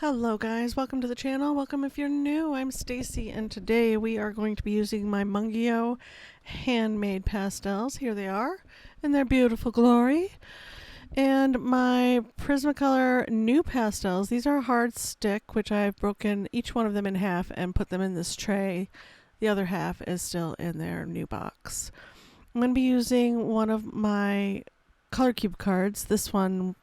Hello guys, welcome to the channel. Welcome if you're new. I'm Stacy and today we are going to be using my Mungyo handmade pastels. Here they are in their beautiful glory. And my Prismacolor NuPastels. These are hard stick, which I've broken each one of them in half and put them in this tray. The other half is still in their new box. I'm going to be using one of my color cube cards, this one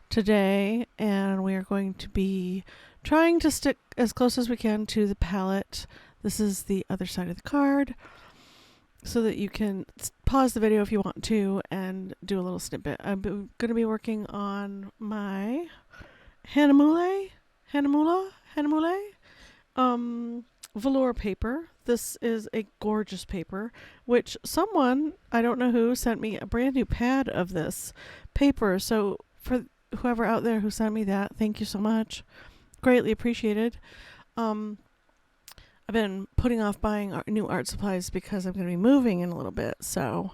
today, and we are going to be trying to stick as close as we can to the palette. This is the other side of the card so that you can pause the video if you want to and do a little snippet. I'm going to be working on my Hahnemuhle velour paper. This is a gorgeous paper, which someone, I don't know who, sent me a brand new pad of this paper. So for whoever out there who sent me that, thank you so much. Greatly appreciated. I've been putting off buying new art supplies because I'm going to be moving in a little bit. So,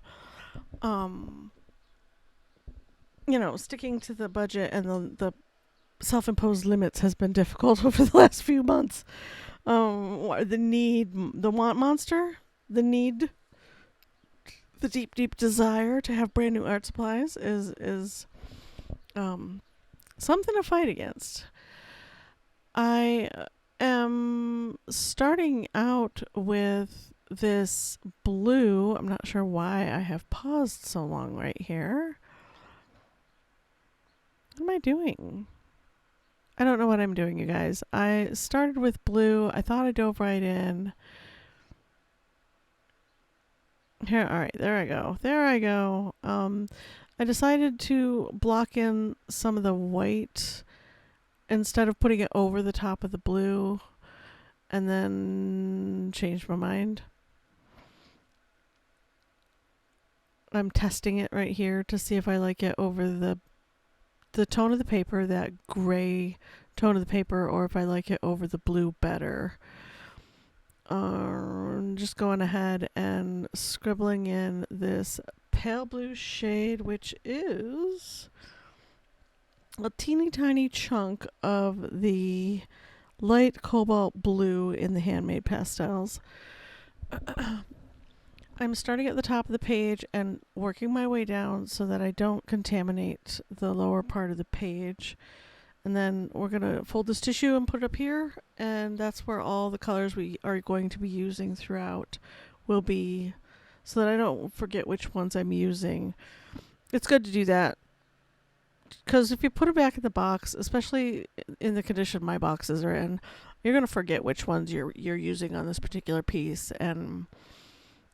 sticking to the budget and the self-imposed limits has been difficult over the last few months. The want monster, the deep desire to have brand new art supplies is something to fight against. I am starting out with this blue. I'm not sure why I have paused so long right here. What am I doing? I don't know what I'm doing, you guys. I started with blue. I thought I dove right in. Here, all right, there I go. I decided to block in some of the white instead of putting it over the top of the blue, and then changed my mind. I'm testing it right here to see if I like it over the tone of the paper, that gray tone of the paper, or if I like it over the blue better. Just going ahead and scribbling in this pale blue shade, which is a teeny tiny chunk of the light cobalt blue in the Handmade pastels. I'm starting at the top of the page and working my way down so that I don't contaminate the lower part of the page. And then we're going to fold this tissue and put it up here, and that's where all the colors we are going to be using throughout will be, so that I don't forget which ones I'm using. It's good to do that, because if you put it back in the box, especially in the condition my boxes are in, you're going to forget which ones you're using on this particular piece, and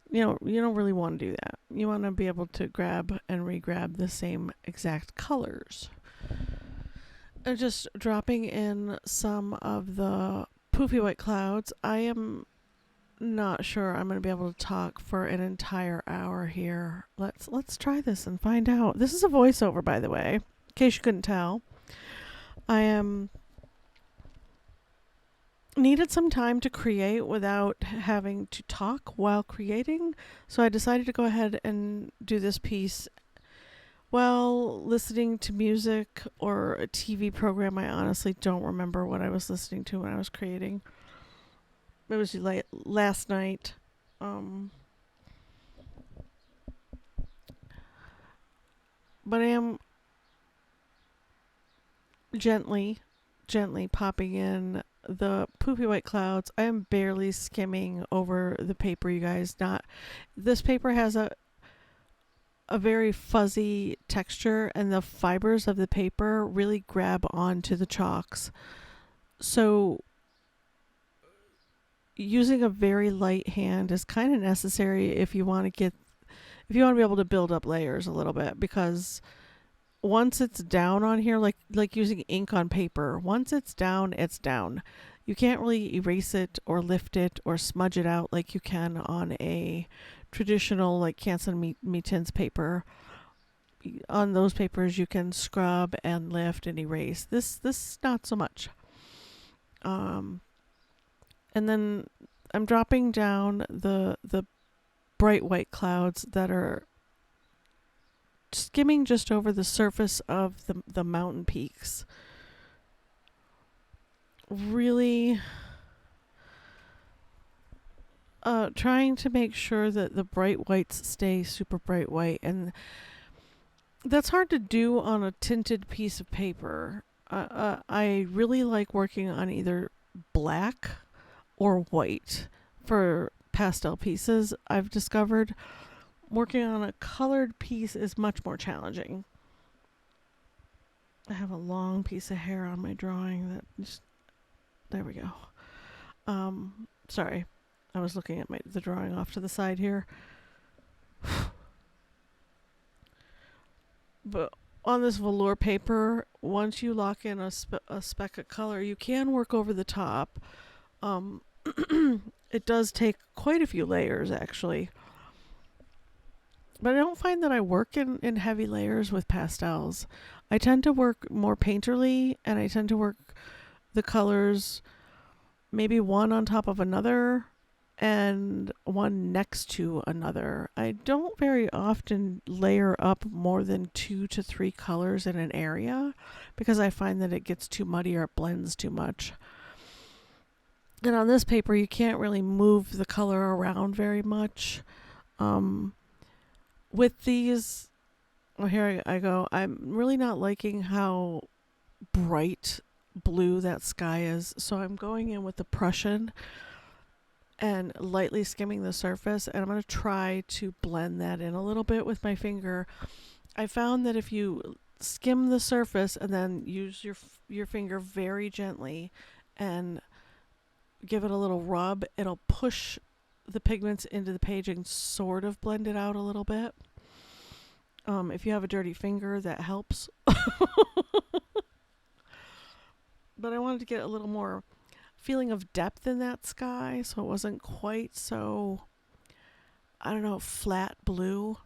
you don't really want to do that. You want to be able to grab and re-grab the same exact colors. I'm just dropping in some of the poofy white clouds. I am not sure I'm going to be able to talk for an entire hour here. Let's try this and find out. This is a voiceover, by the way, in case you couldn't tell. I needed some time to create without having to talk while creating, so I decided to go ahead and do this piece while listening to music or a TV program. I honestly don't remember what I was listening to when I was creating. It was late last night. But I am gently popping in the poofy white clouds. I am barely skimming over the paper, you guys. This paper has a very fuzzy texture, and the fibers of the paper really grab onto the chalks. So using a very light hand is kind of necessary if you want to be able to build up layers a little bit, because once it's down on here, like using ink on paper, once it's down, it's down. You can't really erase it or lift it or smudge it out like you can on a traditional like Canson Me-Tints paper. On those papers you can scrub and lift and erase. This not so much. And then I'm dropping down the bright white clouds that are skimming just over the surface of the mountain peaks. really trying to make sure that the bright whites stay super bright white, and that's hard to do on a tinted piece of paper. I really like working on either black or white for pastel pieces. I've discovered working on a colored piece is much more challenging. I have a long piece of hair on my drawing that just, there we go. Sorry. I was looking at the drawing off to the side here. But on this velour paper, once you lock in a speck of color, you can work over the top. It does take quite a few layers, actually. But I don't find that I work in heavy layers with pastels. I tend to work more painterly, and I tend to work the colors maybe one on top of another and one next to another. I don't very often layer up more than 2 to 3 colors in an area because I find that it gets too muddy or it blends too much. And on this paper, you can't really move the color around very much. With these, well, here I go. I'm really not liking how bright blue that sky is, so I'm going in with the Prussian and lightly skimming the surface, and I'm going to try to blend that in a little bit with my finger. I found that if you skim the surface and then use your finger very gently and give it a little rub, it'll push the pigments into the page and sort of blend it out a little bit. If you have a dirty finger, that helps. But I wanted to get a little more feeling of depth in that sky, so it wasn't quite so, I don't know, flat blue.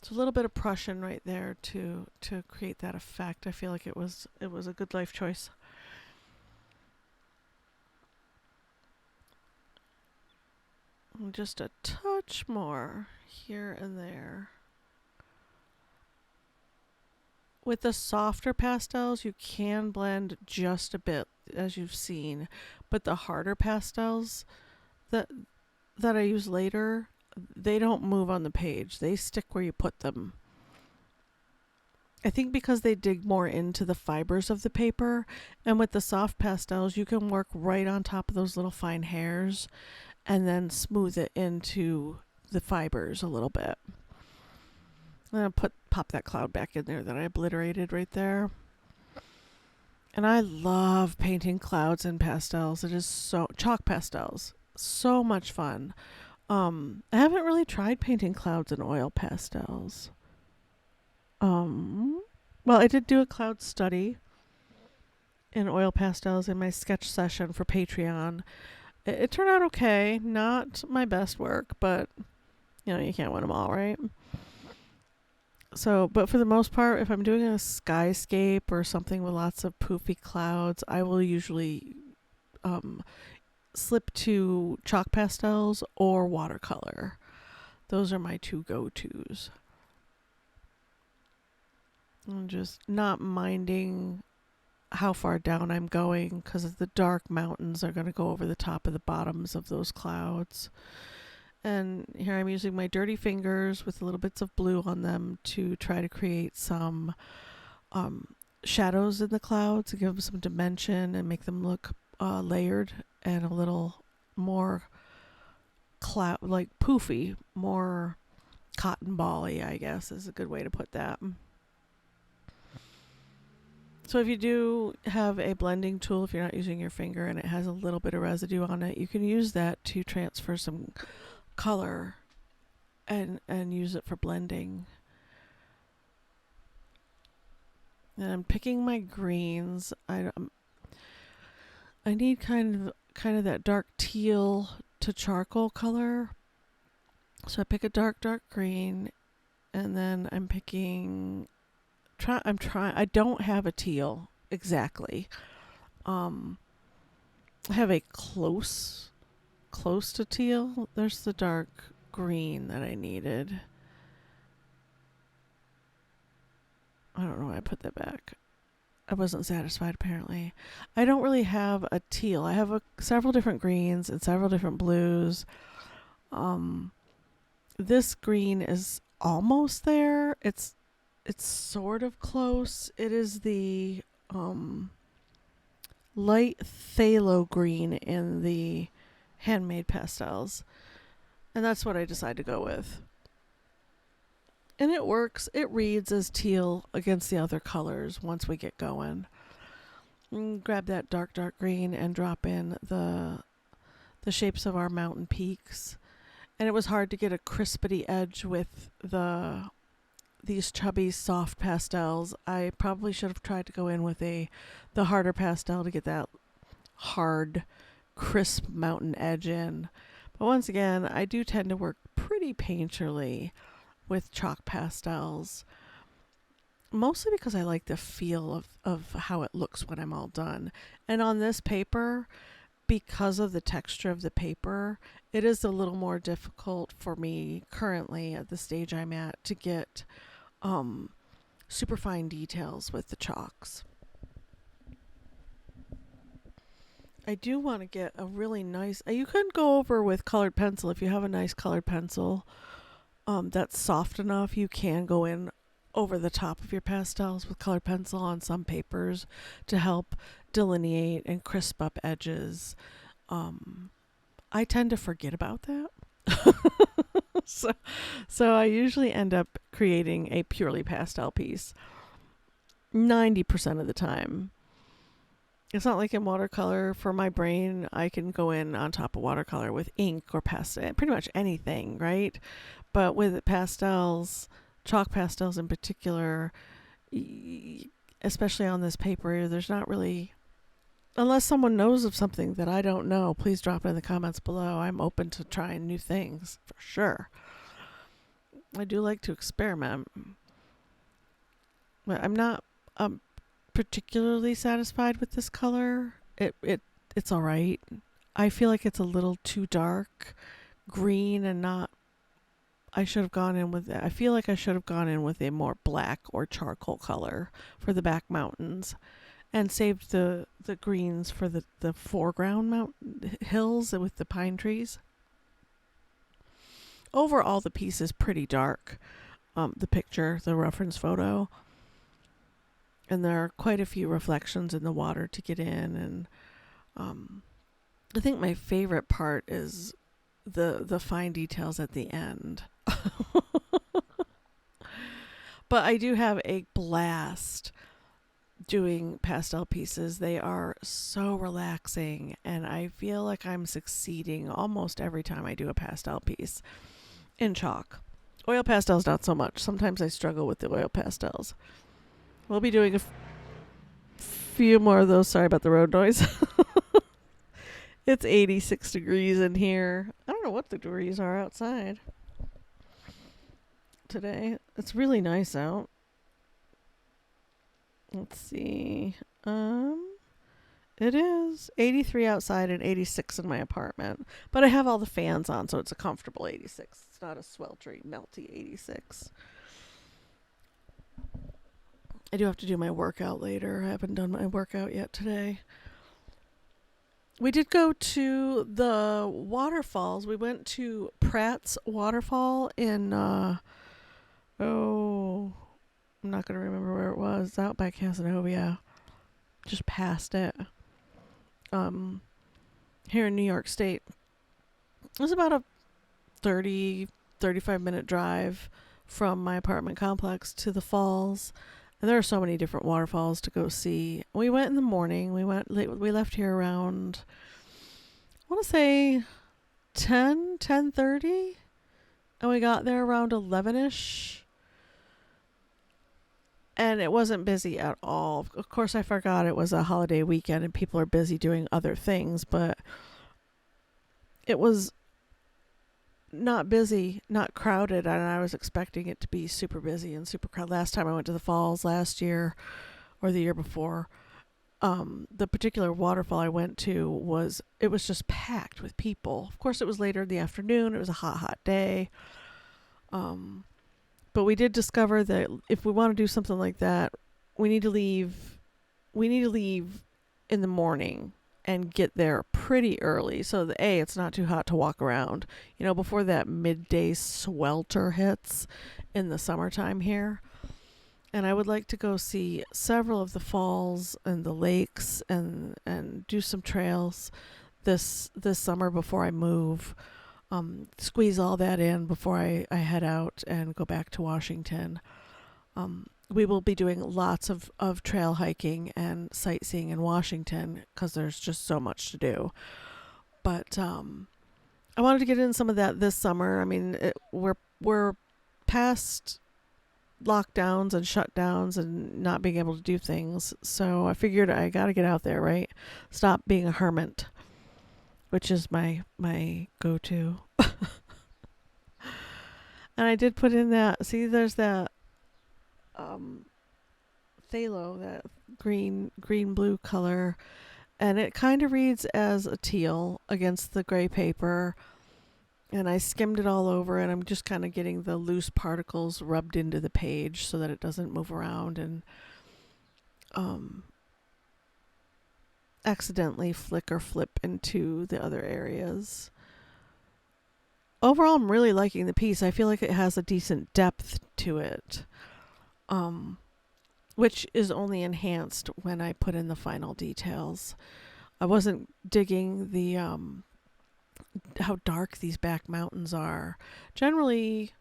So a little bit of Prussian right there to create that effect. I feel like it was a good life choice. And just a touch more here and there. With the softer pastels, you can blend just a bit, as you've seen, but the harder pastels that I use later, they don't move on the page. They stick where you put them. I think because they dig more into the fibers of the paper, and with the soft pastels, you can work right on top of those little fine hairs and then smooth it into the fibers a little bit. I'm going to pop that cloud back in there that I obliterated right there. And I love painting clouds in pastels. It is chalk pastels. So much fun. I haven't really tried painting clouds in oil pastels. Well, I did do a cloud study in oil pastels in my sketch session for Patreon. It turned out okay. Not my best work, but you can't win them all, right? So, but for the most part, if I'm doing a skyscape or something with lots of poofy clouds, I will usually slip to chalk pastels or watercolor. Those are my two go-tos. I'm just not minding how far down I'm going because the dark mountains are going to go over the top of the bottoms of those clouds. And here I'm using my dirty fingers with little bits of blue on them to try to create some shadows in the clouds to give them some dimension and make them look layered and a little more cloud, like poofy, more cotton ball-y, I guess is a good way to put that. So if you do have a blending tool, if you're not using your finger and it has a little bit of residue on it, you can use that to transfer some color and use it for blending. And I'm picking my greens. I need kind of that dark teal to charcoal color. So I pick a dark green, and then I'm picking. I don't have a teal exactly. I have a close to teal. There's the dark green that I needed. I don't know why I put that back. I wasn't satisfied apparently. I don't really have a teal. I have several different greens and several different blues. This green is almost there. It's sort of close. It is the light phthalo green in the Handmade Pastels. And that's what I decided to go with. And it works. It reads as teal against the other colors once we get going. Grab that dark green and drop in the shapes of our mountain peaks. And it was hard to get a crispity edge with these chubby soft pastels. I probably should have tried to go in with the harder pastel to get that hard, crisp mountain edge in. But once again, I do tend to work pretty painterly with chalk pastels. Mostly because I like the feel of how it looks when I'm all done. And on this paper, because of the texture of the paper, it is a little more difficult for me currently at the stage I'm at to get super fine details with the chalks. I do want to get a really nice, you can go over with colored pencil if you have a nice colored pencil that's soft enough. You can go in over the top of your pastels with colored pencil on some papers to help delineate and crisp up edges. I tend to forget about that. So I usually end up creating a purely pastel piece 90% of the time. It's not like in watercolor. For my brain, I can go in on top of watercolor with ink or pastel, pretty much anything, right? But with pastels, chalk pastels in particular, especially on this paper, there's not really, unless someone knows of something that I don't know, please drop it in the comments below. I'm open to trying new things for sure. I do like to experiment, but I'm not particularly satisfied with this color. It's all right. I feel like it's a little too dark green and not. I should have gone in with. I feel like I should have gone in with a more black or charcoal color for the back mountains, and saved the greens for the foreground mountain hills with the pine trees. Overall, the piece is pretty dark. The picture, the reference photo, and there are quite a few reflections in the water to get in. And I think my favorite part is the fine details at the end. But I do have a blast doing pastel pieces. They are so relaxing, and I feel like I'm succeeding almost every time I do a pastel piece in chalk. Oil pastels, not so much. Sometimes I struggle with the oil pastels. We'll be doing a few more of those. Sorry about the road noise. It's 86 degrees in here. I don't know what the degrees are outside today. It's really nice out. Let's see. It is 83 outside and 86 in my apartment. But I have all the fans on, so it's a comfortable 86. It's not a sweltering, melty 86. I do have to do my workout later. I haven't done my workout yet today. We did go to the waterfalls. We went to Pratt's Waterfall in, I'm not going to remember where it was. It's out by Casanova. Just past it. Here in New York State. It was about a 35 minute drive from my apartment complex to the falls. And there are so many different waterfalls to go see. We went in the morning. We left here around, I want to say 10:30. And we got there around 11ish. And it wasn't busy at all. Of course, I forgot it was a holiday weekend and people are busy doing other things. But it was not busy, not crowded, and I was expecting it to be super busy and super crowded. Last time I went to the falls last year or the year before, the particular waterfall I went to was just packed with people. Of course, it was later in the afternoon. It was a hot day. But we did discover that if we want to do something like that, we need to leave we need to leave in the morning and get there pretty early so that it's not too hot to walk around, before that midday swelter hits in the summertime here. And I would like to go see several of the falls and the lakes and do some trails this summer before I move. Squeeze all that in before I head out and go back to Washington. We will be doing lots of trail hiking and sightseeing in Washington because there's just so much to do. But I wanted to get in some of that this summer. I mean, we're past lockdowns and shutdowns and not being able to do things. So I figured I got to get out there, right? Stop being a hermit, which is my go-to. And I did put in that. See, there's that phthalo, that green blue color, and it kind of reads as a teal against the gray paper. And I skimmed it all over, and I'm just kind of getting the loose particles rubbed into the page so that it doesn't move around and accidentally flick or flip into the other areas. Overall, I'm really liking the piece. I feel like it has a decent depth to it, which is only enhanced when I put in the final details. I wasn't digging the how dark these back mountains are. Generally,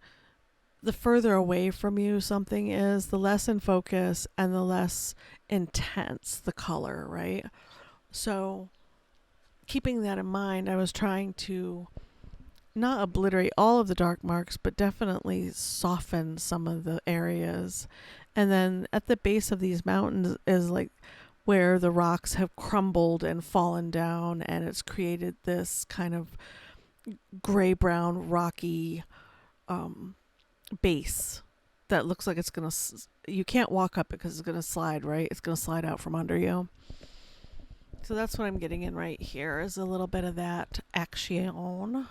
the further away from you something is, the less in focus and the less intense the color, right? So, keeping that in mind, I was trying to not obliterate all of the dark marks, but definitely soften some of the areas. And then at the base of these mountains is like where the rocks have crumbled and fallen down, and it's created this kind of gray-brown rocky base that looks like it's gonna you can't walk up it because it's gonna slide, right? It's gonna slide out from under you. So that's what I'm getting in right here, is a little bit of that action.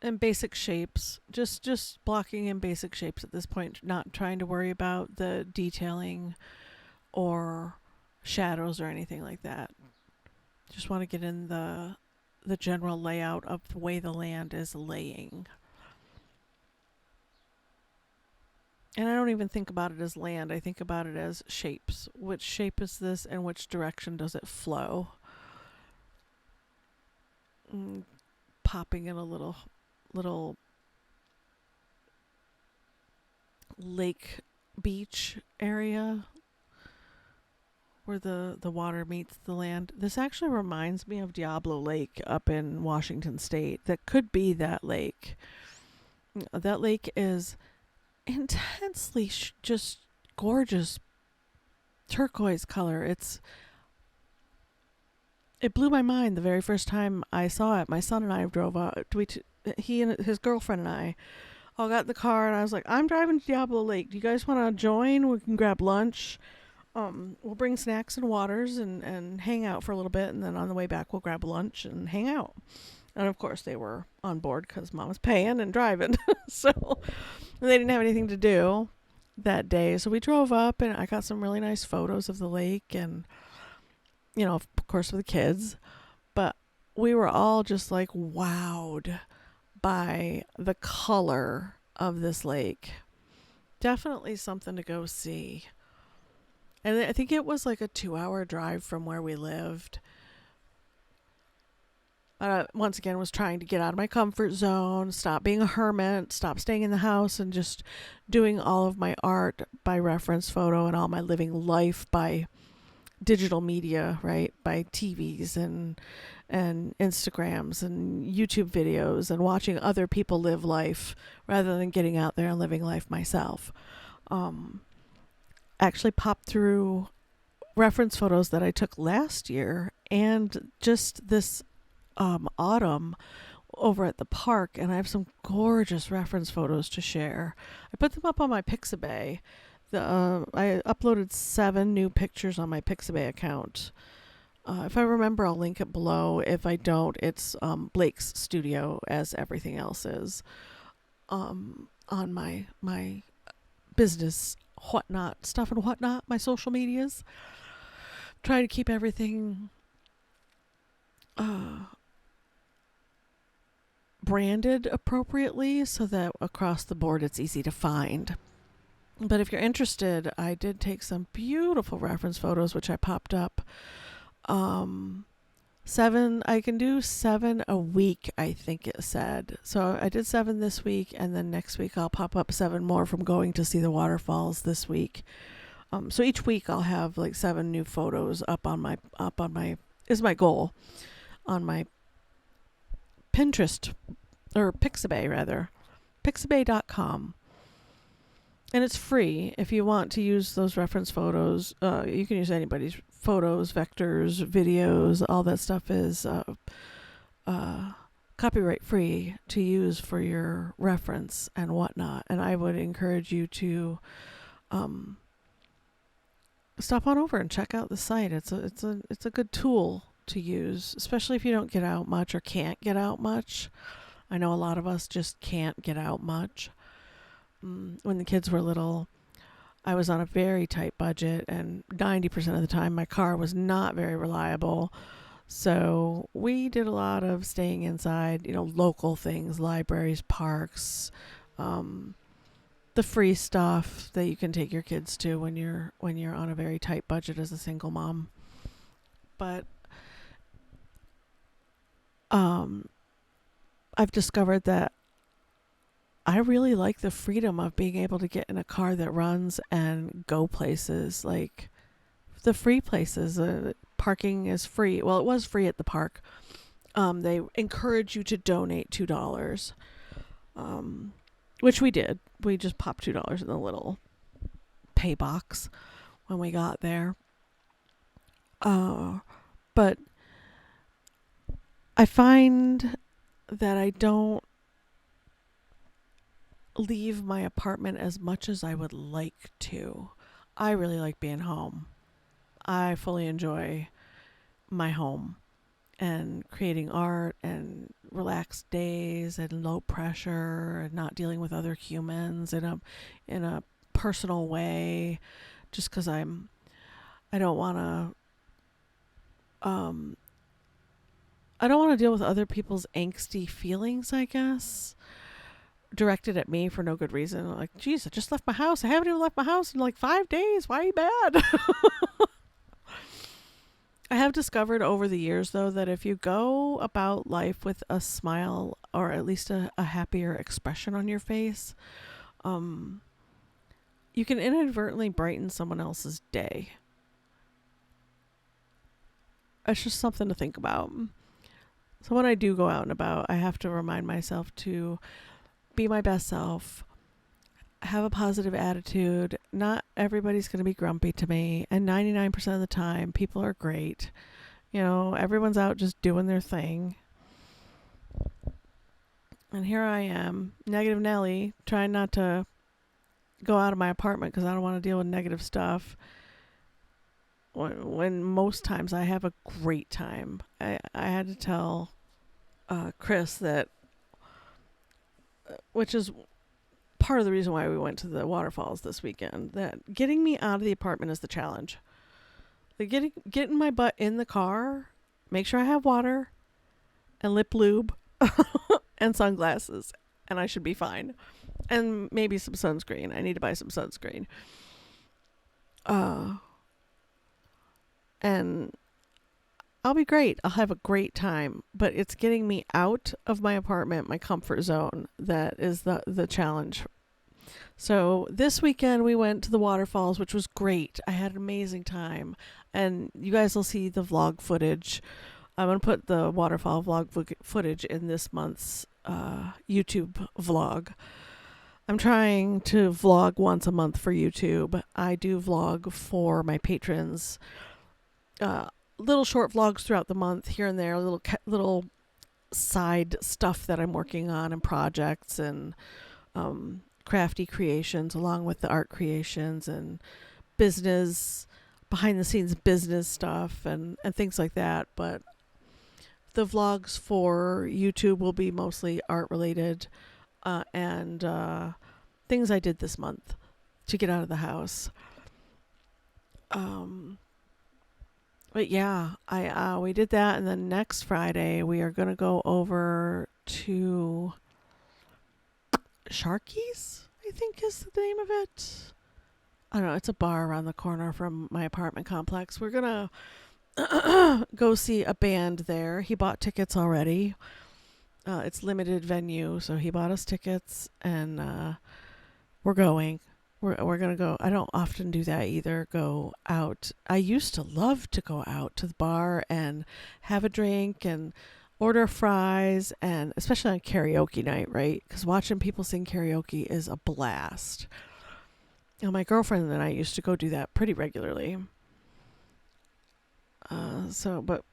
And basic shapes, just blocking in basic shapes at this point, not trying to worry about the detailing or shadows or anything like that. Just want to get in the general layout of the way the land is laying. And I don't even think about it as land. I think about it as shapes. Which shape is this and which direction does it flow? Popping in a little lake beach area where the water meets the land. This actually reminds me of Diablo Lake up in Washington State. That could be that lake. That lake is intensely just gorgeous turquoise color. It blew my mind the very first time I saw it. My son and I drove out. He and his girlfriend and I all got in the car, and I was like, I'm driving to Diablo Lake. Do you guys want to join? We can grab lunch. We'll bring snacks and waters and hang out for a little bit, and then on the way back we'll grab lunch and hang out. And of course they were on board because Mom was paying and driving. So they didn't have anything to do that day. So we drove up, and I got some really nice photos of the lake and, of course, with the kids. But we were all just like wowed by the color of this lake. Definitely something to go see. And I think it was like a 2-hour drive from where we lived. Once again, was trying to get out of my comfort zone, stop being a hermit, stop staying in the house, and just doing all of my art by reference photo and all my living life by digital media, right? By TVs and Instagrams and YouTube videos, and watching other people live life rather than getting out there and living life myself. Actually popped through reference photos that I took last year and just this autumn over at the park, and I have some gorgeous reference photos to share. I put them up on my Pixabay. I uploaded 7 new pictures on my Pixabay account. If I remember, I'll link it below. If I don't, it's Blake's studio, as everything else is. on my business stuff and whatnot, my social medias. Try to keep everything branded appropriately so that across the board it's easy to find. But if you're interested, I did take some beautiful reference photos, which I popped up. 7, I can do 7 a week, I think it said. So I did 7 this week, and then next week I'll pop up 7 more from going to see the waterfalls this week. So each week I'll have like 7 new photos up on my is my goal on my Pinterest, or Pixabay rather, pixabay.com. And it's free. If you want to use those reference photos, you can use anybody's photos, vectors, videos. All that stuff is copyright free to use for your reference and whatnot. And I would encourage you to stop on over and check out the site. It's a good tool to use, especially if you don't get out much or can't get out much. I know a lot of us just can't get out much. When the kids were little, I was on a very tight budget, and 90% of the time my car was not very reliable. So we did a lot of staying inside, local things, libraries, parks, the free stuff that you can take your kids to when you're on a very tight budget as a single mom. But I've discovered that I really like the freedom of being able to get in a car that runs and go places, like the free places. Parking is free. Well, it was free at the park. They encourage you to donate $2, which we did. We just popped $2 in the little pay box when we got there. But I find that I don't leave my apartment as much as I would like to. I really like being home. I fully enjoy my home and creating art and relaxed days and low pressure and not dealing with other humans in a personal way, just because I don't want to deal with other people's angsty feelings, I guess, directed at me for no good reason. Like, geez, I just left my house. I haven't even left my house in like 5 days. Why are you mad? I have discovered over the years, though, that if you go about life with a smile or at least a happier expression on your face, you can inadvertently brighten someone else's day. It's just something to think about. So when I do go out and about, I have to remind myself to be my best self, have a positive attitude. Not everybody's going to be grumpy to me, and 99% of the time people are great. Everyone's out just doing their thing. And here I am, negative Nelly, trying not to go out of my apartment because I don't want to deal with negative stuff. When most times I have a great time. I had to tell Chris that, which is part of the reason why we went to the waterfalls this weekend, that getting me out of the apartment is the challenge. Like getting my butt in the car, make sure I have water and lip lube and sunglasses, and I should be fine. And maybe some sunscreen. I need to buy some sunscreen. And I'll be great. I'll have a great time. But it's getting me out of my apartment, my comfort zone, that is the challenge. So this weekend we went to the waterfalls, which was great. I had an amazing time. And you guys will see the vlog footage. I'm going to put the waterfall vlog footage in this month's YouTube vlog. I'm trying to vlog once a month for YouTube. I do vlog for my patrons. Little short vlogs throughout the month, here and there, little side stuff that I'm working on and projects and crafty creations along with the art creations and business, behind the scenes business stuff and things like that. But the vlogs for YouTube will be mostly art related and things I did this month to get out of the house. But yeah, I we did that, and then next Friday we are gonna go over to Sharky's, I think is the name of it. I don't know, it's a bar around the corner from my apartment complex. We're gonna go see a band there. He bought tickets already. It's limited venue, so he bought us tickets, and we're going. We're gonna go. I don't often do that either. Go out. I used to love to go out to the bar and have a drink and order fries, and especially on karaoke night, right? Because watching people sing karaoke is a blast. And my girlfriend and I used to go do that pretty regularly. But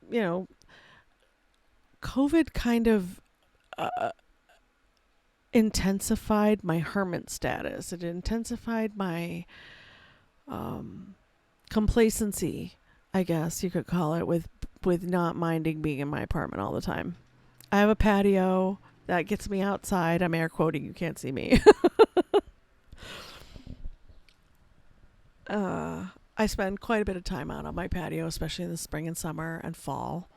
COVID kind of intensified my hermit status. It intensified my complacency, I guess you could call it, with not minding being in my apartment all the time. I have a patio that gets me outside. I'm air quoting, you can't see me. I spend quite a bit of time out on my patio, especially in the spring and summer and fall.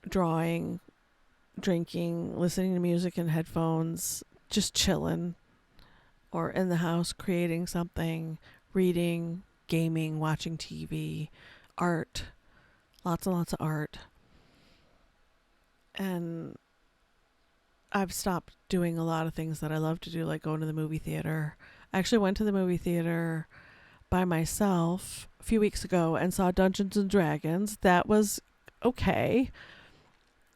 Drawing, drinking, listening to music in headphones, just chilling, or in the house creating something, reading, gaming, watching TV, art, lots and lots of art. And I've stopped doing a lot of things that I love to do, like going to the movie theater. I actually went to the movie theater by myself a few weeks ago and saw Dungeons and Dragons. That was okay.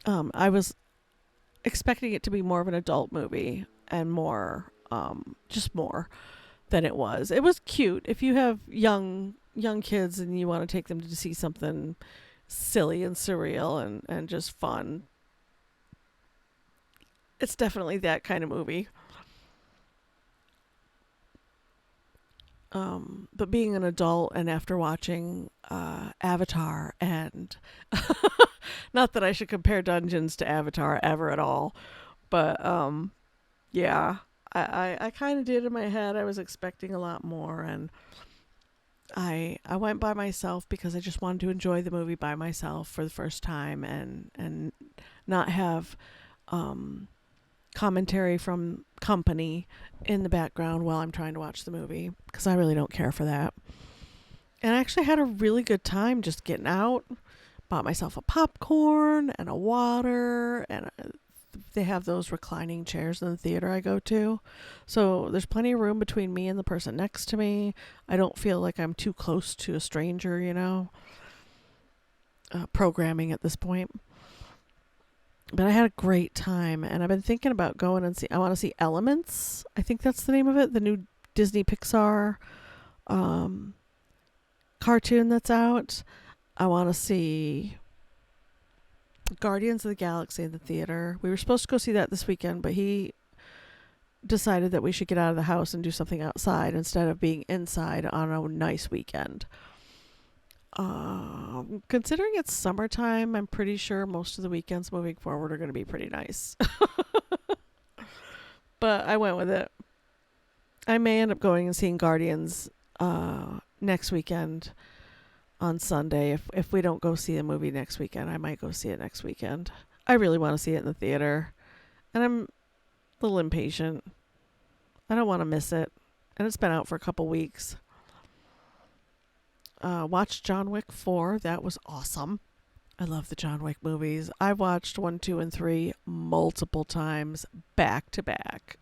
I was expecting it to be more of an adult movie and just more than it was. It was cute. If you have young kids and you want to take them to see something silly and surreal and just fun, it's definitely that kind of movie. But being an adult and after watching Avatar, and not that I should compare Dungeons to Avatar ever at all, but yeah, I kind of did in my head. I was expecting a lot more, and I went by myself because I just wanted to enjoy the movie by myself for the first time, and not have commentary from company in the background while I'm trying to watch the movie, because I really don't care for that. And I actually had a really good time just getting out. Bought myself a popcorn and a water, and they have those reclining chairs in the theater I go to. So there's plenty of room between me and the person next to me. I don't feel like I'm too close to a stranger, programming at this point. But I had a great time, and I've been thinking about going and I want to see Elements. I think that's the name of it, the new Disney Pixar cartoon that's out. I want to see Guardians of the Galaxy in the theater. We were supposed to go see that this weekend, but he decided that we should get out of the house and do something outside instead of being inside on a nice weekend. Considering it's summertime, I'm pretty sure most of the weekends moving forward are going to be pretty nice. But I went with it. I may end up going and seeing Guardians next weekend on Sunday. If we don't go see the movie next weekend, I might go see it next weekend. I really want to see it in the theater, and I'm a little impatient. I don't want to miss it, and it's been out for a couple weeks. Watched John Wick 4. That was awesome. I love the John Wick movies. I've watched 1, 2, and 3 multiple times back to back.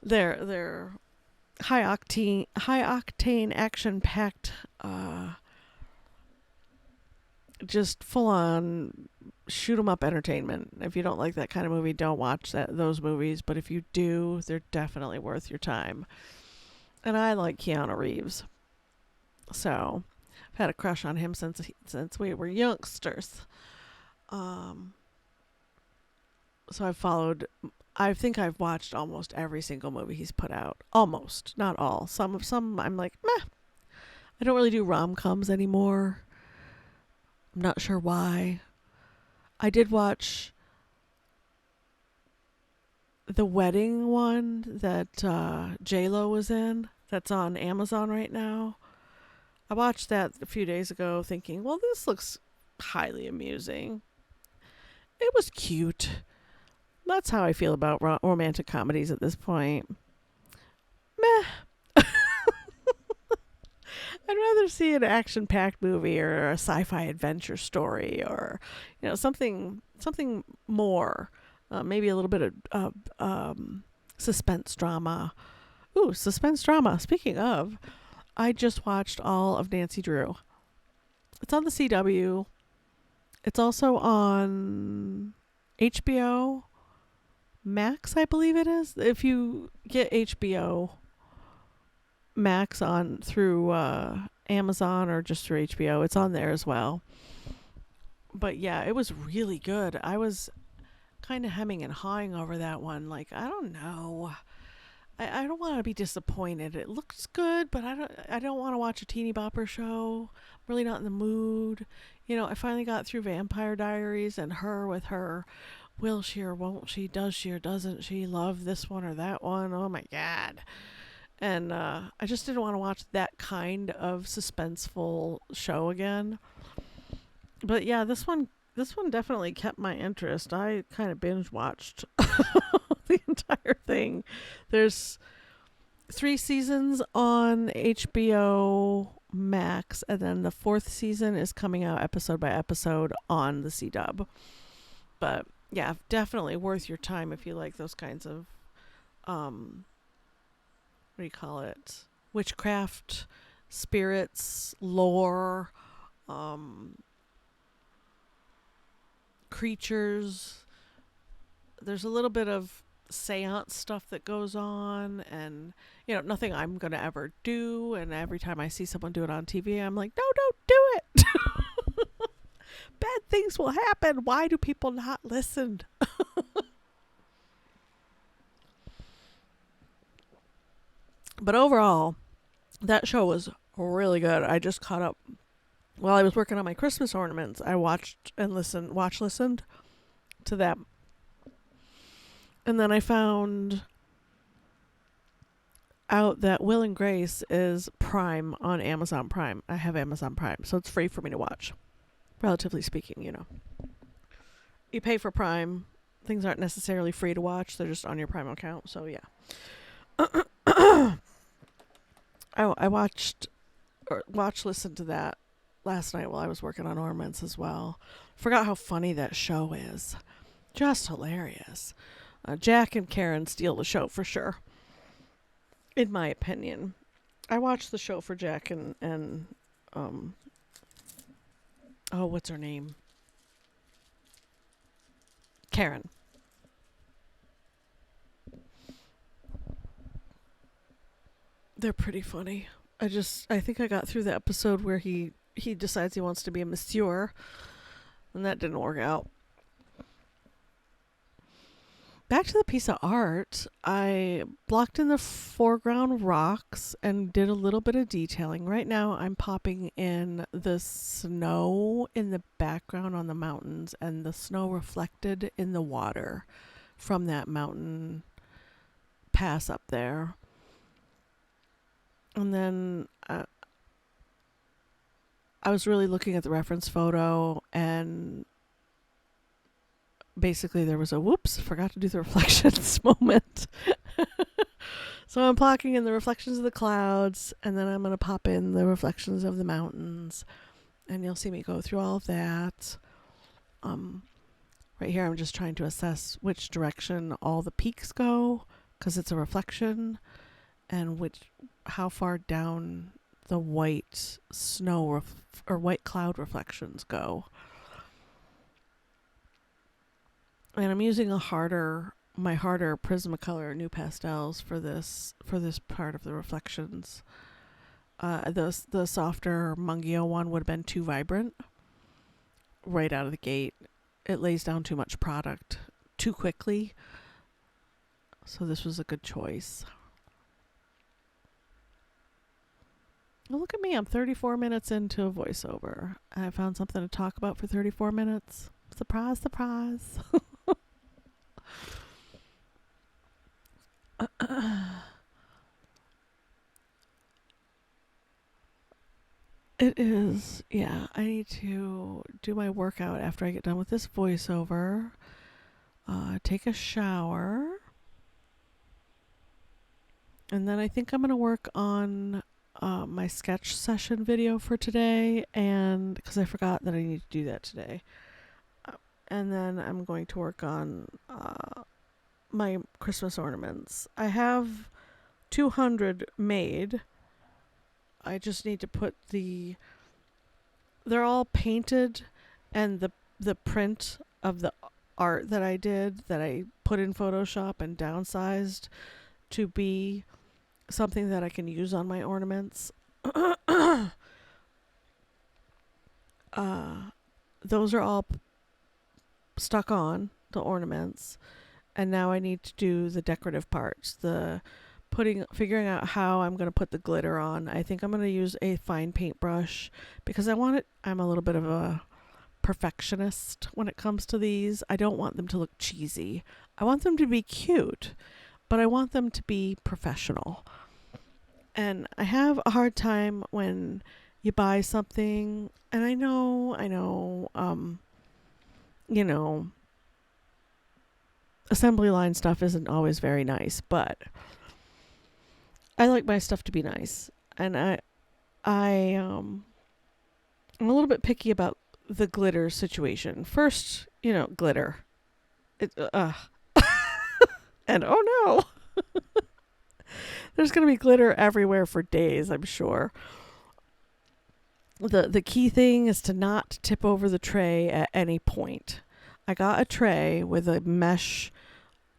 They're high octane, action packed, just full on shoot 'em up entertainment. If you don't like that kind of movie, don't watch those movies. But if you do, they're definitely worth your time. And I like Keanu Reeves, so I've had a crush on him since we were youngsters. So I think I've watched almost every single movie he's put out. Almost, not all. Some I'm like, meh. I don't really do rom-coms anymore. I'm not sure why. I did watch the wedding one that J-Lo was in, that's on Amazon right now. I watched that a few days ago thinking, well, this looks highly amusing. It was cute. That's how I feel about romantic comedies at this point. Meh. I'd rather see an action-packed movie or a sci-fi adventure story, or something more. Maybe a little bit of suspense drama. Ooh, suspense drama. Speaking of, I just watched all of Nancy Drew. It's on the CW. It's also on HBO Max, I believe it is. If you get HBO Max on through Amazon or just through HBO, it's on there as well. But yeah, it was really good. I was kind of hemming and hawing over that one. Like, I don't know. I don't want to be disappointed. It looks good, but I don't want to watch a teeny bopper show. I'm really not in the mood. I finally got through Vampire Diaries, and her with her will she or won't she, does she or doesn't she love this one or that one. Oh my God. And I just didn't want to watch that kind of suspenseful show again. But yeah, this one definitely kept my interest. I kind of binge watched the entire thing. There's 3 seasons on HBO Max, and then the 4th season is coming out episode by episode on the CW. But yeah, definitely worth your time if you like those kinds of what do you call it? Witchcraft, spirits, lore, creatures. There's a little bit of seance stuff that goes on, and nothing I'm going to ever do, and every time I see someone do it on TV, I'm like, no, don't do it. Bad things will happen. Why do people not listen? But overall, that show was really good. I just caught up while I was working on my Christmas ornaments. I watched and listened to them. And then I found out that Will and Grace is Prime on Amazon Prime. I have Amazon Prime, so it's free for me to watch. Relatively speaking, You pay for Prime. Things aren't necessarily free to watch. They're just on your Prime account, so yeah. I listened to that last night while I was working on ornaments as well. Forgot how funny that show is. Just hilarious. Jack and Karen steal the show for sure, in my opinion. I watched the show for Jack and what's her name? Karen. They're pretty funny. I think I got through the episode where he decides he wants to be a monsieur, and that didn't work out. Back to the piece of art, I blocked in the foreground rocks and did a little bit of detailing. Right now I'm popping in the snow in the background on the mountains and the snow reflected in the water from that mountain pass up there. And then I was really looking at the reference photo, and basically there was a whoops, forgot to do the reflections moment. So I'm blocking in the reflections of the clouds, and then I'm going to pop in the reflections of the mountains, and you'll see me go through all of that. Right here I'm just trying to assess which direction all the peaks go, because it's a reflection, and how far down the white snow or white cloud reflections go. And I'm using my harder Prismacolor NuPastels for this part of the reflections. The softer Mungyo one would have been too vibrant right out of the gate. It lays down too much product too quickly. So this was a good choice. Well, look at me. I'm 34 minutes into a voiceover. I found something to talk about for 34 minutes. Surprise, surprise. It is. Yeah, I need to do my workout after I get done with this voiceover. Take a shower. And then I think I'm going to work on my sketch session video for today, and because I forgot that I need to do that today. And then I'm going to work on my Christmas ornaments. I have 200 made. I just need to put they're all painted, and the print of the art that I did, that I put in Photoshop and downsized to be something that I can use on my ornaments. Those are all stuck on the ornaments, and now I need to do the decorative parts, figuring out how I'm going to put the glitter on. I think I'm going to use a fine paintbrush because I'm a little bit of a perfectionist when it comes to these. I don't want them to look cheesy. I want them to be cute, but I want them to be professional. And I have a hard time when you buy something, and I know, assembly line stuff isn't always very nice, but I like my stuff to be nice. And I'm a little bit picky about the glitter situation. First, glitter. And oh no, there's going to be glitter everywhere for days, I'm sure. The key thing is to not tip over the tray at any point. I got a tray with a mesh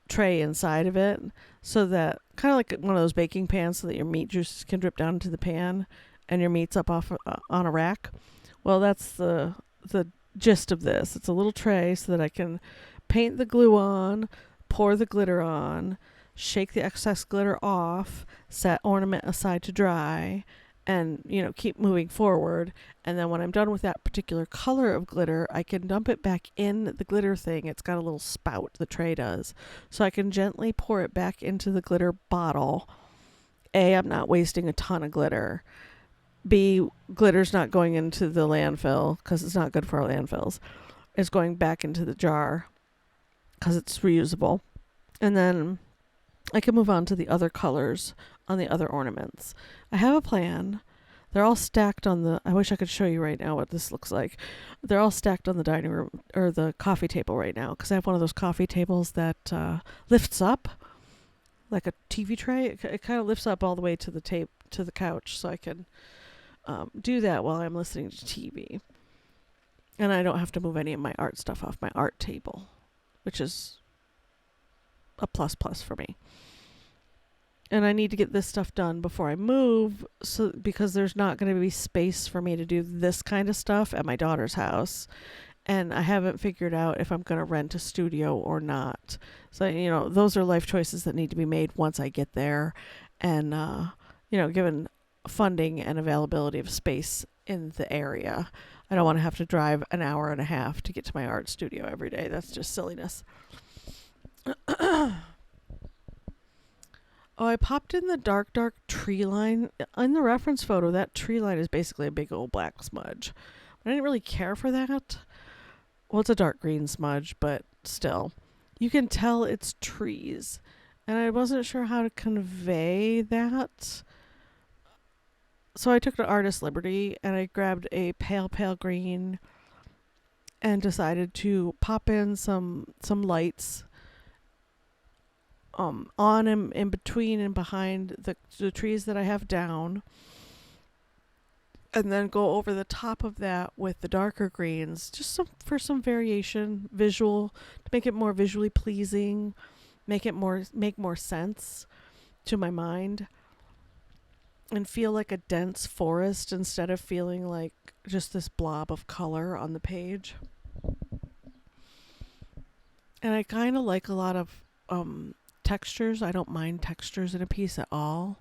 tray inside of it, so that kind of like one of those baking pans, so that your meat juices can drip down into the pan and your meat's up off on a rack. Well, that's the gist of this. It's a little tray so that I can paint the glue on, pour the glitter on, shake the excess glitter off, set ornament aside to dry, and keep moving forward. And then when I'm done with that particular color of glitter, I can dump it back in the glitter thing. It's got a little spout, the tray does, so I can gently pour it back into the glitter bottle. A, I'm not wasting a ton of glitter. B, glitter's not going into the landfill because it's not good for our landfills. It's going back into the jar because it's reusable. And then I can move on to the other colors on the other ornaments. I have a plan. They're all stacked on I wish I could show you right now what this looks like. They're all stacked on the dining room or the coffee table right now, because I have one of those coffee tables that lifts up like a TV tray. It kind of lifts up all the way to the couch, so I can do that while I'm listening to TV. And I don't have to move any of my art stuff off my art table, which is a plus for me. And I need to get this stuff done before I move, because there's not going to be space for me to do this kind of stuff at my daughter's house. And I haven't figured out if I'm going to rent a studio or not. So, those are life choices that need to be made once I get there. And, given funding and availability of space in the area, I don't want to have to drive an hour and a half to get to my art studio every day. That's just silliness. Oh, I popped in the dark tree line. In the reference photo, that tree line is basically a big old black smudge. I didn't really care for that. Well, it's a dark green smudge, but still. You can tell it's trees. And I wasn't sure how to convey that. So I took an artist liberty, and I grabbed a pale green and decided to pop in some lights on and in between and behind the trees that I have down, and then go over the top of that with the darker greens, just for some variation, visual, to make it more visually pleasing, make more sense to my mind, and feel like a dense forest instead of feeling like just this blob of color on the page. And I kind of like a lot of textures. I don't mind textures in a piece at all.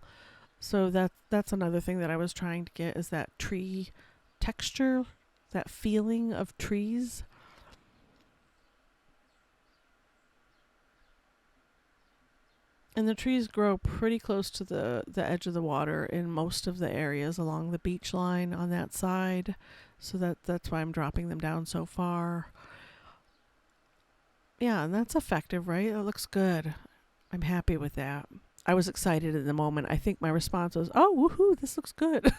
So that's another thing that I was trying to get, is that tree texture, that feeling of trees. And the trees grow pretty close to the edge of the water in most of the areas along the beach line on that side. So that's why I'm dropping them down so far. Yeah, and that's effective, right? It looks good. I'm happy with that. I was excited in the moment. I think my response was, oh, woohoo, this looks good.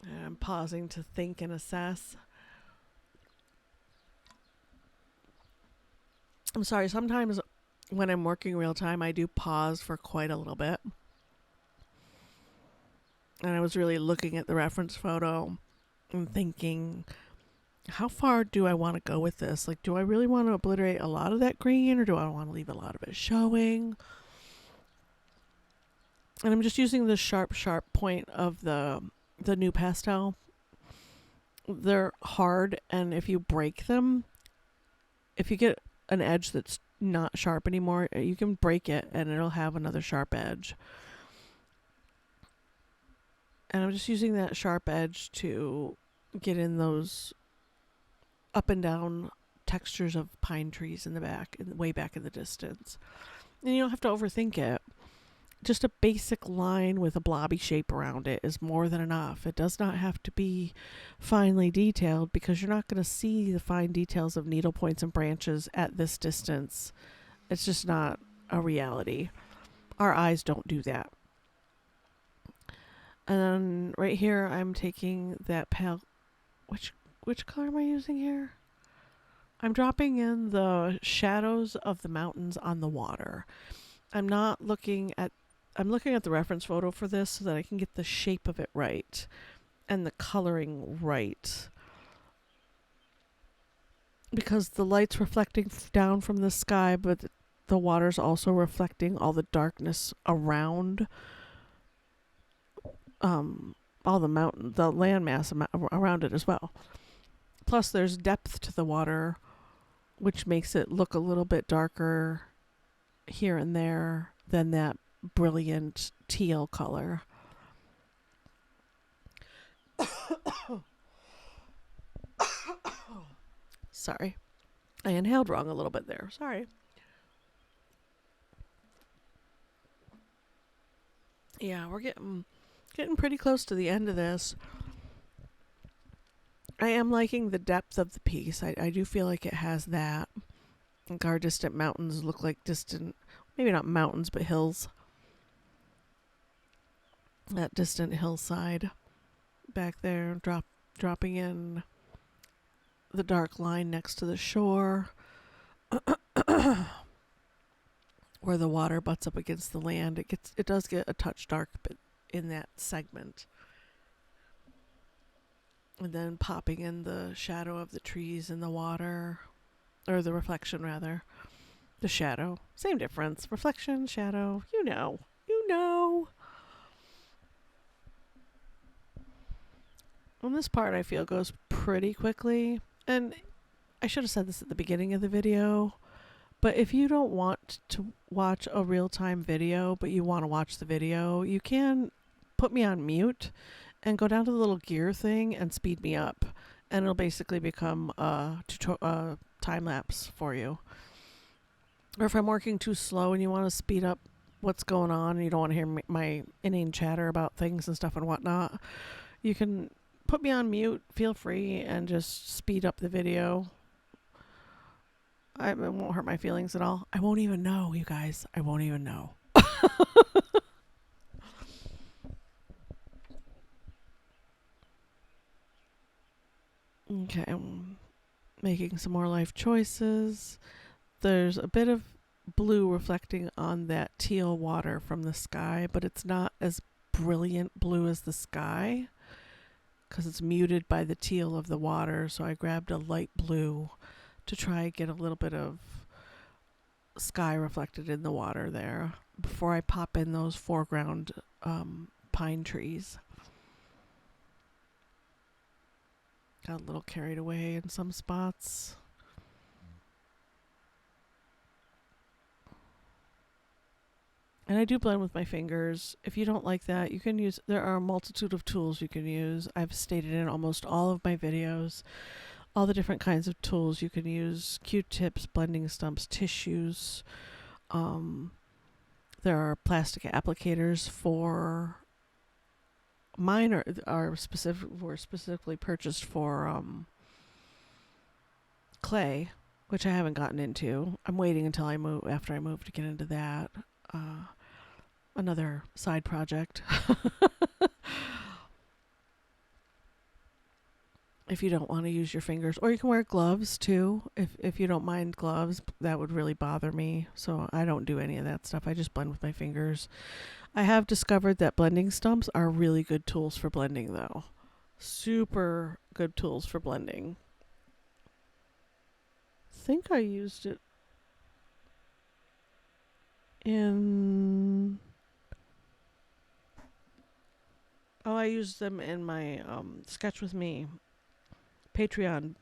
And I'm pausing to think and assess. I'm sorry, sometimes when I'm working real time, I do pause for quite a little bit. And I was really looking at the reference photo and thinking, how far do I want to go with this? Like, do I really want to obliterate a lot of that green, or do I want to leave a lot of it showing? And I'm just using the sharp point of the NuPastel. They're hard, and if you break them, if you get an edge that's not sharp anymore, you can break it and it'll have another sharp edge. And I'm just using that sharp edge to get in those up and down textures of pine trees in the back, way back in the distance. And you don't have to overthink it. Just a basic line with a blobby shape around it is more than enough. It does not have to be finely detailed, because you're not going to see the fine details of needle points and branches at this distance. It's just not a reality. Our eyes don't do that. And then right here, I'm taking that pale. Which color am I using here? I'm dropping in the shadows of the mountains on the water. I'm looking at the reference photo for this so that I can get the shape of it right and the coloring right. Because the light's reflecting down from the sky, but the water's also reflecting all the darkness around all the landmass around it as well. Plus there's depth to the water, which makes it look a little bit darker here and there than that brilliant teal color. Sorry. I inhaled wrong a little bit there. Sorry. Yeah, we're getting pretty close to the end of this. I am liking the depth of the piece. I do feel like it has that. I think our distant mountains look like distant, maybe not mountains, but hills. That distant hillside back there, dropping in the dark line next to the shore where the water butts up against the land. It does get a touch dark but in that segment. And then popping in the shadow of the trees in the water, or the reflection rather. The shadow. Same difference. Reflection, shadow, you know. And this part I feel goes pretty quickly. And I should have said this at the beginning of the video, but if you don't want to watch a real-time video, but you want to watch the video, you can put me on mute and go down to the little gear thing and speed me up. And it'll basically become a time lapse for you. Or if I'm working too slow and you want to speed up what's going on and you don't want to hear my inane chatter about things and stuff and whatnot, you can put me on mute, feel free, and just speed up the video. It won't hurt my feelings at all. I won't even know, you guys. I won't even know. Okay, I'm making some more life choices. There's a bit of blue reflecting on that teal water from the sky, but it's not as brilliant blue as the sky because it's muted by the teal of the water. So I grabbed a light blue to try and get a little bit of sky reflected in the water there before I pop in those foreground pine trees. Got a little carried away in some spots. And I do blend with my fingers. If you don't like that, you can there are a multitude of tools you can use. I've stated in almost all of my videos. all the different kinds of tools you can use: Q-tips, blending stumps, tissues. There are plastic applicators for mine were specifically purchased for clay, which I haven't gotten into. I'm waiting until after I move to get into that. Another side project. If you don't want to use your fingers, or you can wear gloves too. If you don't mind gloves, that would really bother me. So I don't do any of that stuff. I just blend with my fingers. I have discovered that blending stumps are really good tools for blending, though. Super good tools for blending. I think I used it in... Oh, I used them in my Sketch With Me Patreon,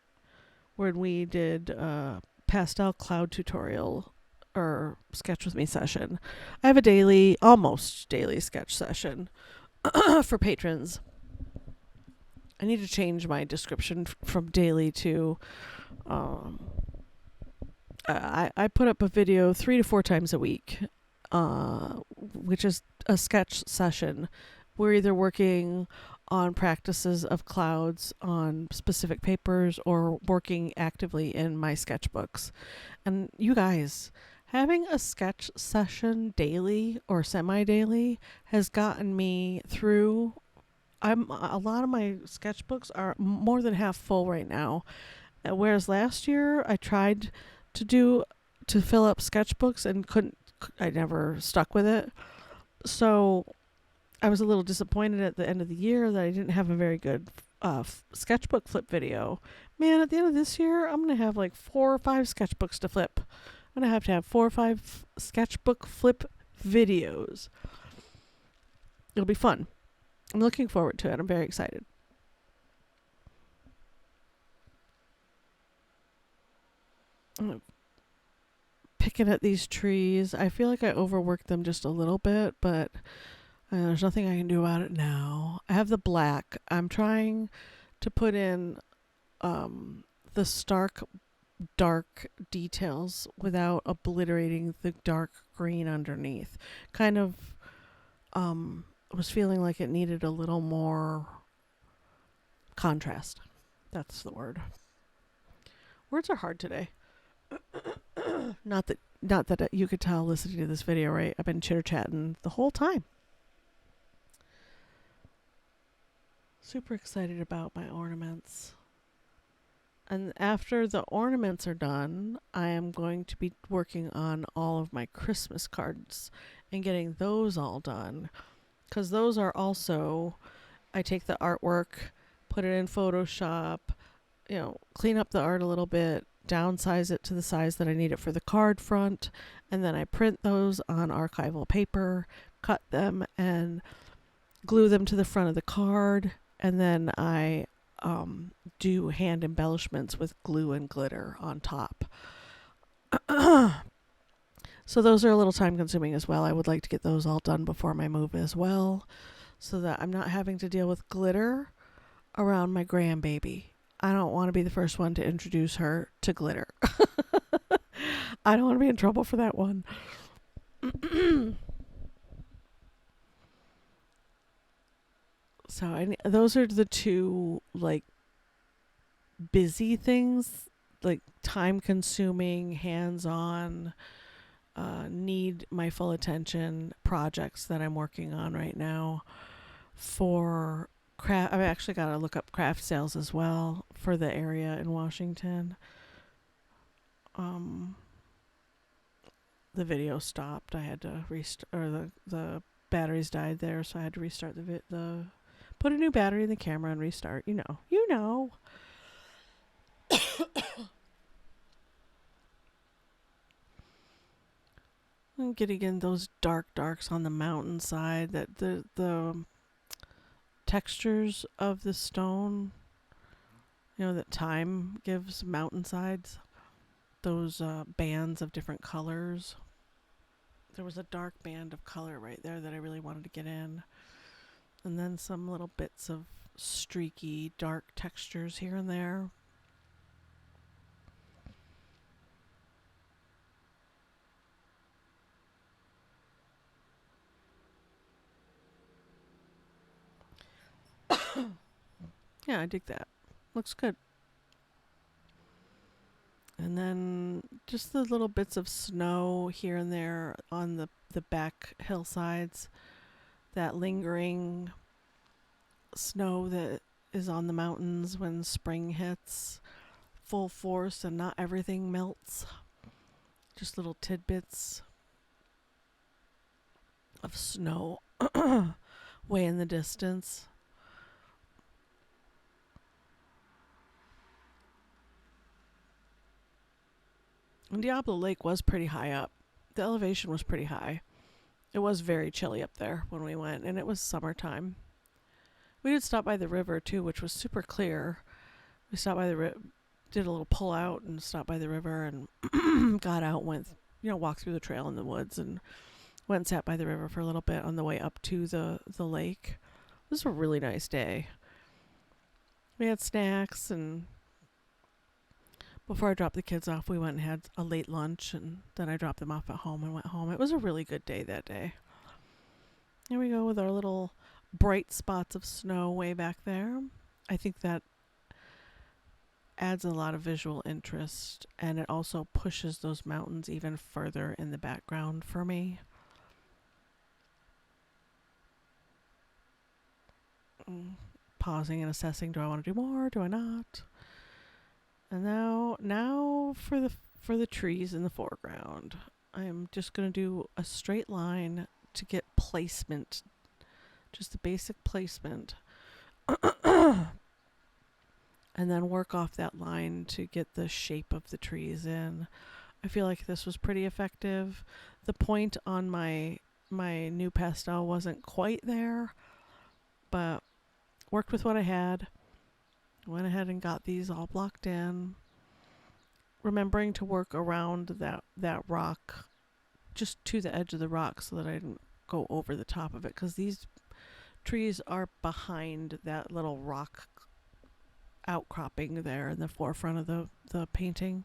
where we did Pastel cloud tutorial or Sketch With Me session. I have a almost daily sketch session for patrons. I need to change my description from daily to I put up a video 3 to 4 times a week, which is a sketch session. We're either working on practices of clouds on specific papers or working actively in my sketchbooks. And you guys, having a sketch session daily or semi-daily has gotten me through. A lot of my sketchbooks are more than half full right now. Whereas last year I tried to fill up sketchbooks and I never stuck with it. So I was a little disappointed at the end of the year that I didn't have a very good sketchbook flip video. Man, at the end of this year, I'm going to have like 4 or 5 sketchbooks to flip. I'm going to have 4 or 5 sketchbook flip videos. It'll be fun. I'm looking forward to it. I'm very excited. I'm picking at these trees. I feel like I overworked them just a little bit, but there's nothing I can do about it now. I have the black. I'm trying to put in the stark dark details without obliterating the dark green underneath. Kind of was feeling like it needed a little more contrast. That's the word. Words are hard today. Not that you could tell listening to this video, right? I've been chitter-chatting the whole time. Super excited about my ornaments. And after the ornaments are done, I am going to be working on all of my Christmas cards and getting those all done. Because those are also, I take the artwork, put it in Photoshop, clean up the art a little bit, downsize it to the size that I need it for the card front, and then I print those on archival paper, cut them, and glue them to the front of the card, and then I do hand embellishments with glue and glitter on top. So those are a little time consuming as well. I would like to get those all done before my move as well, so that I'm not having to deal with glitter around my grandbaby. I don't want to be the first one to introduce her to glitter. I don't want to be in trouble for that one. So those are the 2 busy things, time consuming, hands-on, need my full attention projects that I'm working on right now. For craft, I've actually got to look up craft sales as well for the area in Washington. The video stopped. I had to restart, or the batteries died there, so I had to restart put a new battery in the camera and restart. You know. I'm getting in those darks on the mountainside, that the textures of the stone, that time gives mountainsides, those bands of different colors. There was a dark band of color right there that I really wanted to get in, and then some little bits of streaky dark textures here and there. Yeah, I dig that. Looks good. And then just the little bits of snow here and there on the back hillsides, that lingering snow that is on the mountains when spring hits full force and not everything melts. Just little tidbits of snow way in the distance. And Diablo Lake was pretty high up. The elevation was pretty high. It was very chilly up there when we went, and it was summertime. We did stop by the river too, which was super clear. We stopped by the did a little pull out and stopped by the river and got out, went, walked through the trail in the woods and went and sat by the river for a little bit on the way up to the lake. It was a really nice day. We had snacks, and before I dropped the kids off, we went and had a late lunch, and then I dropped them off at home and went home. It was a really good day that day. Here we go with our little bright spots of snow way back there. I think that adds a lot of visual interest, and it also pushes those mountains even further in the background for me. Pausing and assessing, do I want to do more? Do I not? And now for the trees in the foreground. I'm just going to do a straight line to get placement, just the basic placement. And then work off that line to get the shape of the trees in. I feel like this was pretty effective. The point on my NuPastel wasn't quite there, but worked with what I had. Went ahead and got these all blocked in. Remembering to work around that rock, just to the edge of the rock so that I didn't go over the top of it, because these trees are behind that little rock outcropping there in the forefront of the painting.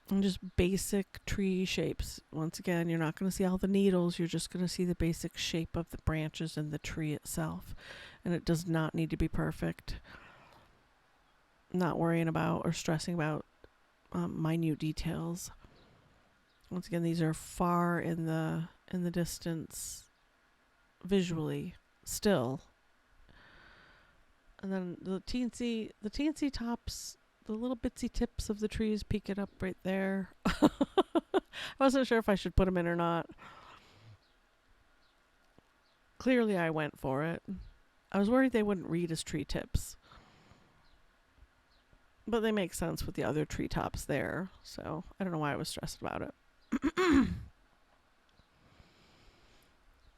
And just basic tree shapes. Once again, you're not going to see all the needles. You're just going to see the basic shape of the branches and the tree itself. And it does not need to be perfect. Not worrying about or stressing about minute details. Once again, these are far in the distance visually still. And then the teensy tops, the little bitsy tips of the trees peeking up right there. I wasn't sure if I should put them in or not. Clearly I went for it. I was worried they wouldn't read as tree tips. But they make sense with the other tree tops there. So I don't know why I was stressed about it. And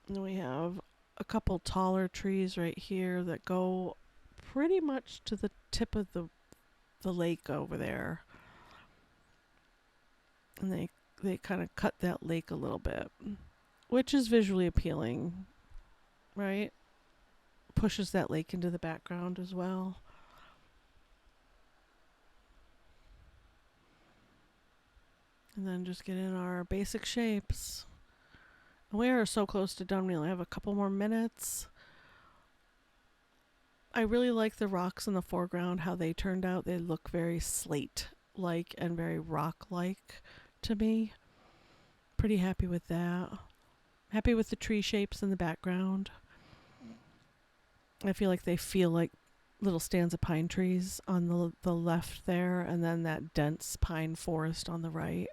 we have a couple taller trees right here that go pretty much to the tip of the lake over there. And they kind of cut that lake a little bit, which is visually appealing, right? Pushes that lake into the background as well. And then just get in our basic shapes. We are so close to done. We only have a couple more minutes. I really like the rocks in the foreground, how they turned out. They look very slate-like and very rock-like to me. Pretty happy with that. Happy with the tree shapes in the background. I feel like they feel like little stands of pine trees on the left there, and then that dense pine forest on the right.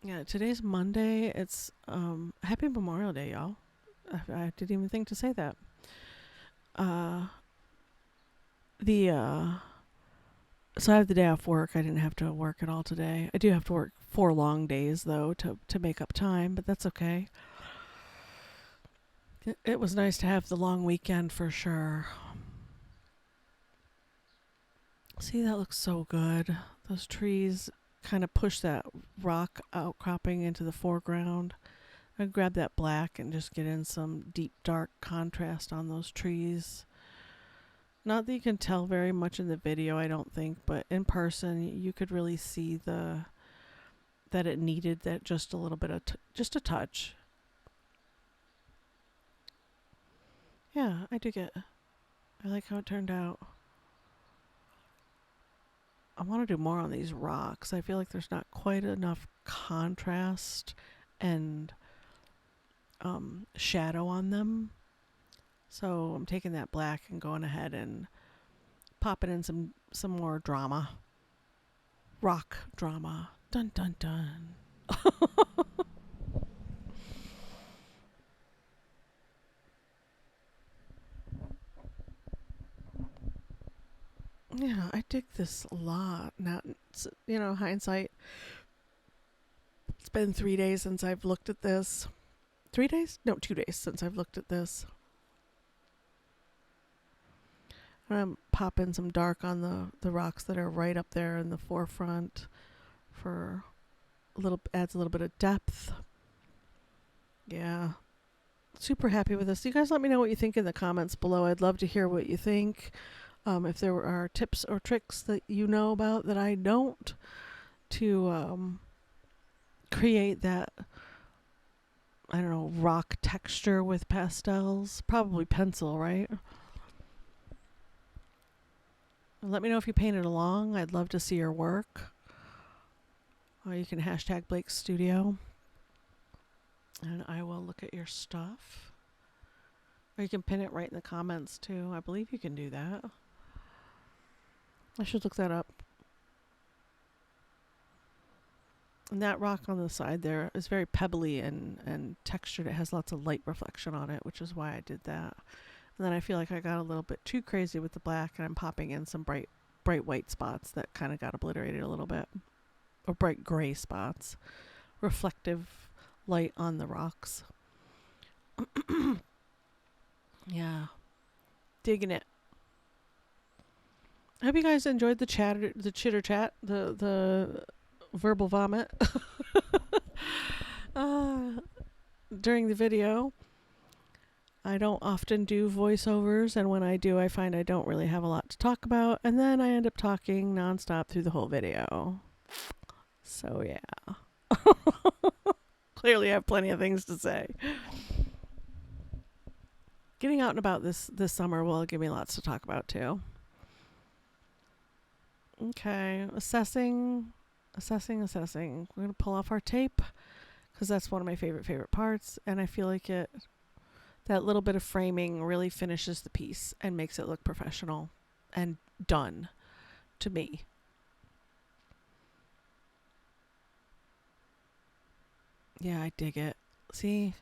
Yeah, today's Monday. It's Happy Memorial Day, y'all. I didn't even think to say that. So I have the day off work. I didn't have to work at all today. I do have to work 4 long days though to make up time, but that's okay. It was nice to have the long weekend for sure. See, that looks so good. Those trees kind of push that rock outcropping into the foreground. I grab that black and just get in some deep dark contrast on those trees. Not that you can tell very much in the video, I don't think, but in person you could really see that it needed that just a little bit of just a touch. Yeah, I dig it. I like how it turned out. I want to do more on these rocks. I feel like there's not quite enough contrast and shadow on them. So I'm taking that black and going ahead and popping in some more drama. Rock drama. Dun dun dun. Yeah, I dig this a lot. Now, hindsight. It's been 3 days since I've looked at this. 3 days? No, 2 days since I've looked at this. I'm going to pop in some dark on the rocks that are right up there in the forefront for adds a little bit of depth. Yeah. Super happy with this. You guys let me know what you think in the comments below. I'd love to hear what you think. If there are tips or tricks that you know about that I don't, to create that, I don't know, rock texture with pastels. Probably pencil, right? Let me know if you painted along. I'd love to see your work. Or you can hashtag Blake's Studio. And I will look at your stuff. Or you can pin it right in the comments too. I believe you can do that. I should look that up. And that rock on the side there is very pebbly and textured. It has lots of light reflection on it, which is why I did that. And then I feel like I got a little bit too crazy with the black, and I'm popping in some bright white spots that kind of got obliterated a little bit. Or bright gray spots. Reflective light on the rocks. Yeah. Digging it. I hope you guys enjoyed the chitter chat, the verbal vomit during the video. I don't often do voiceovers, and when I do, I find I don't really have a lot to talk about, and then I end up talking nonstop through the whole video. So yeah. Clearly I have plenty of things to say. Getting out and about this summer will give me lots to talk about too. Okay, assessing. We're going to pull off our tape because that's one of my favorite parts, and I feel like that little bit of framing really finishes the piece and makes it look professional and done to me. Yeah, I dig it. See?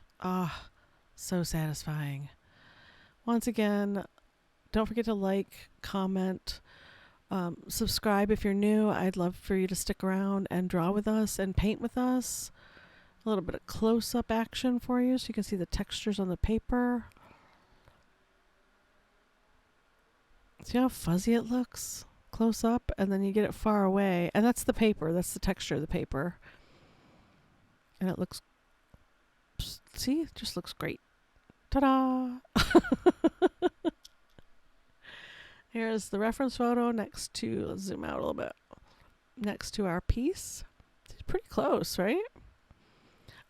So satisfying. Once again, don't forget to like, comment, subscribe if you're new. I'd love for you to stick around and draw with us and paint with us. A little bit of close-up action for you so you can see the textures on the paper. See how fuzzy it looks? Close up, and then you get it far away. And that's the paper. That's the texture of the paper. And it looks... See? It just looks great. Ta-da! Here's the reference photo next to... Let's zoom out a little bit. Next to our piece. It's pretty close, right?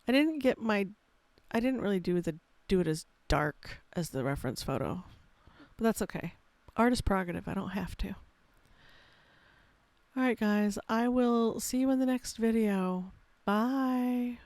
I didn't really do it as dark as the reference photo. But that's okay. Art is prerogative. I don't have to. Alright guys, I will see you in the next video. Bye.